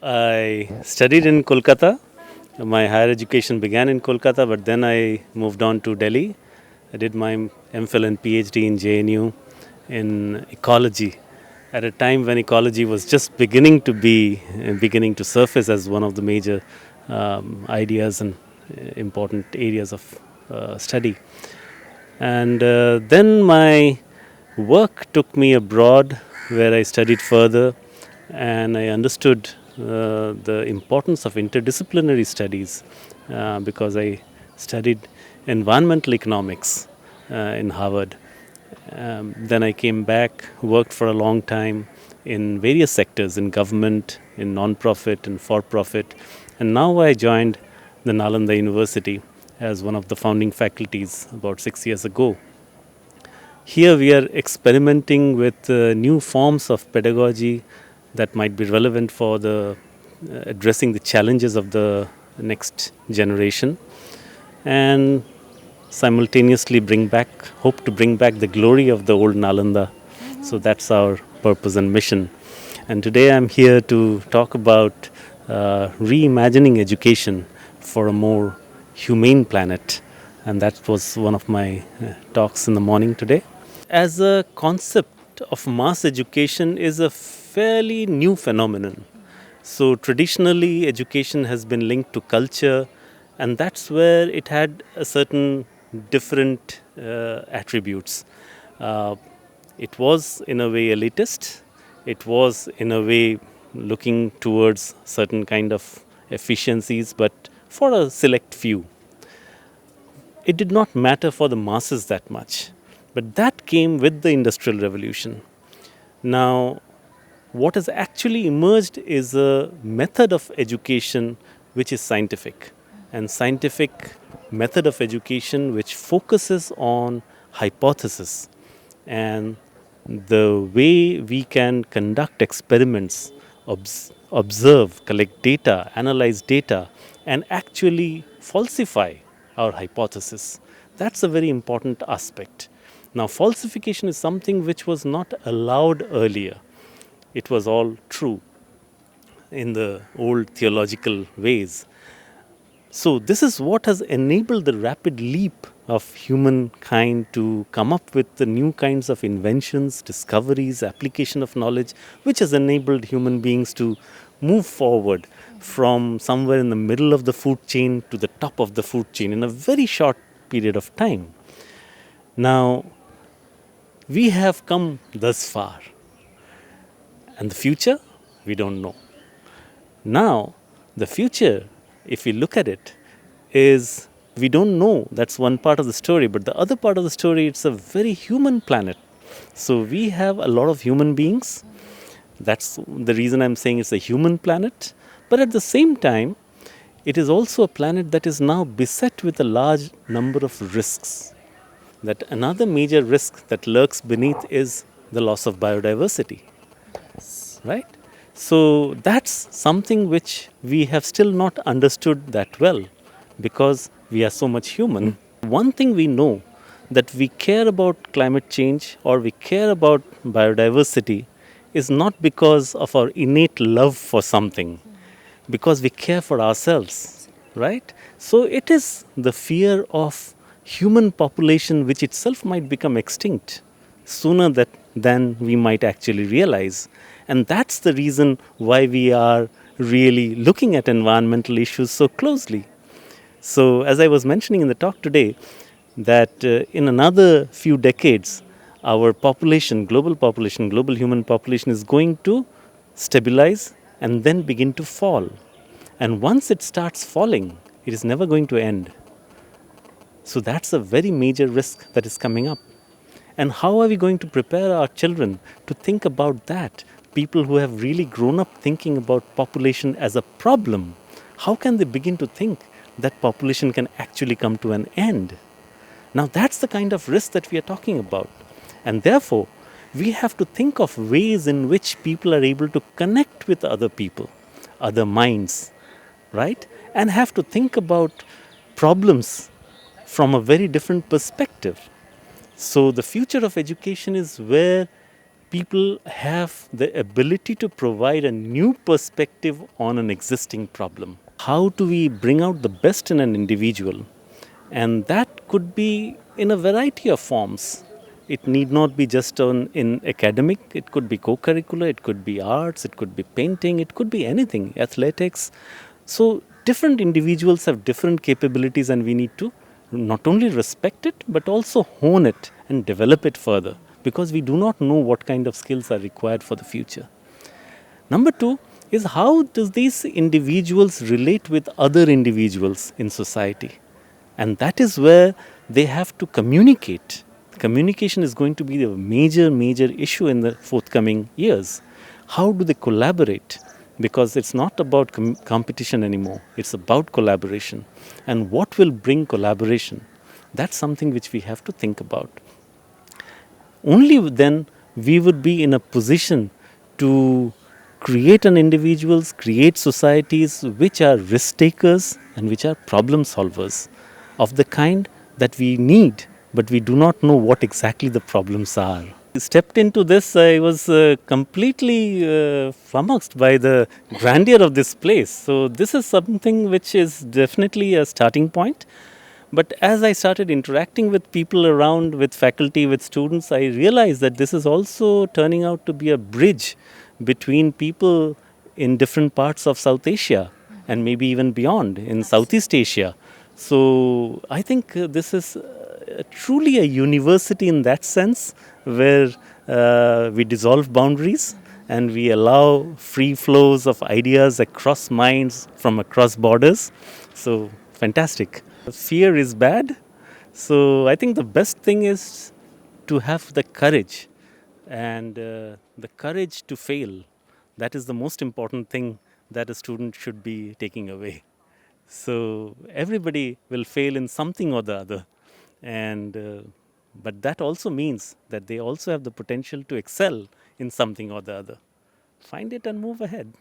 I studied in Kolkata. My higher education began in Kolkata, but then I moved on to Delhi. I did my MPhil and PhD in JNU in ecology at a time when ecology was just beginning to surface as one of the major ideas and important areas of study. And then my work took me abroad where I studied further and I understood the importance of interdisciplinary studies because I studied environmental economics in Harvard. Then I came back, worked for a long time in various sectors in government, in non-profit, and for-profit. And now I joined the Nalanda University as one of the founding faculties about 6 years ago. Here we are experimenting with new forms of pedagogy that might be relevant for the addressing the challenges of the next generation and simultaneously hope to bring back the glory of the old Nalanda. So that's our purpose and mission. And today I'm here to talk about reimagining education for a more humane planet. And that was one of my talks in the morning today. As a concept of mass education is a fairly new phenomenon. So traditionally, education has been linked to culture, and that's where it had a certain different attributes. It was in a way elitist. It was in a way looking towards certain kind of efficiencies, but for a select few. It did not matter for the masses that much. But that came with the Industrial Revolution. Now, what has actually emerged is a method of education which is scientific, and scientific method of education which focuses on hypothesis and the way we can conduct experiments, observe, collect data, analyze data, and actually falsify our hypothesis. That's a very important aspect. Now, falsification is something which was not allowed earlier. It was all true in the old theological ways. So, this is what has enabled the rapid leap of humankind to come up with the new kinds of inventions, discoveries, application of knowledge, which has enabled human beings to move forward from somewhere in the middle of the food chain to the top of the food chain in a very short period of time. Now, we have come thus far, and the future, we don't know. Now, the future, if we look at it, is we don't know. That's one part of the story, but the other part of the story, it's a very human planet. So we have a lot of human beings. That's the reason I'm saying it's a human planet. But at the same time, it is also a planet that is now beset with a large number of risks. That another major risk that lurks beneath is the loss of biodiversity, right? So that's something which we have still not understood that well because we are so much human. One thing we know that we care about climate change or we care about biodiversity is not because of our innate love for something, because we care for ourselves, right? So it is the fear of human population which itself might become extinct sooner than we might actually realize. And that's the reason why we are really looking at environmental issues so closely. So as I was mentioning in the talk today, that in another few decades, our population, global human population is going to stabilize and then begin to fall. And once it starts falling, it is never going to end. So that's a very major risk that is coming up. And how are we going to prepare our children to think about that? People who have really grown up thinking about population as a problem, how can they begin to think that population can actually come to an end? Now that's the kind of risk that we are talking about. And therefore, we have to think of ways in which people are able to connect with other people, other minds, right? And have to think about problems from a very different perspective. So the future of education is where people have the ability to provide a new perspective on an existing problem. How do we bring out the best in an individual? And that could be in a variety of forms. It need not be just in academic, it could be co curricular, it could be arts, it could be painting, it could be anything, athletics. So, different individuals have different capabilities, and we need to not only respect it but also hone it and develop it further, because we do not know what kind of skills are required for the future. Number two is, how does these individuals relate with other individuals in society? And that is where they have to communicate. Communication is going to be a major issue in the forthcoming years. How do they collaborate? Because it's not about competition anymore, it's about collaboration. And what will bring collaboration? That's something which we have to think about. Only then we would be in a position to create an individuals, create societies which are risk takers and which are problem solvers of the kind that we need, but we do not know what exactly the problems are. I stepped into this, I was completely flummoxed by the grandeur of this place. So this is something which is definitely a starting point. But as I started interacting with people around, with faculty, with students, I realized that this is also turning out to be a bridge between people in different parts of South Asia and maybe even beyond in Southeast Asia. So I think this is truly a university in that sense, where we dissolve boundaries and we allow free flows of ideas across minds from across borders. So fantastic. Fear is bad. So I think the best thing is to have the courage, and the courage to fail. That is the most important thing that a student should be taking away. So everybody will fail in something or the other, and but that also means that they also have the potential to excel in something or the other. Find it and move ahead.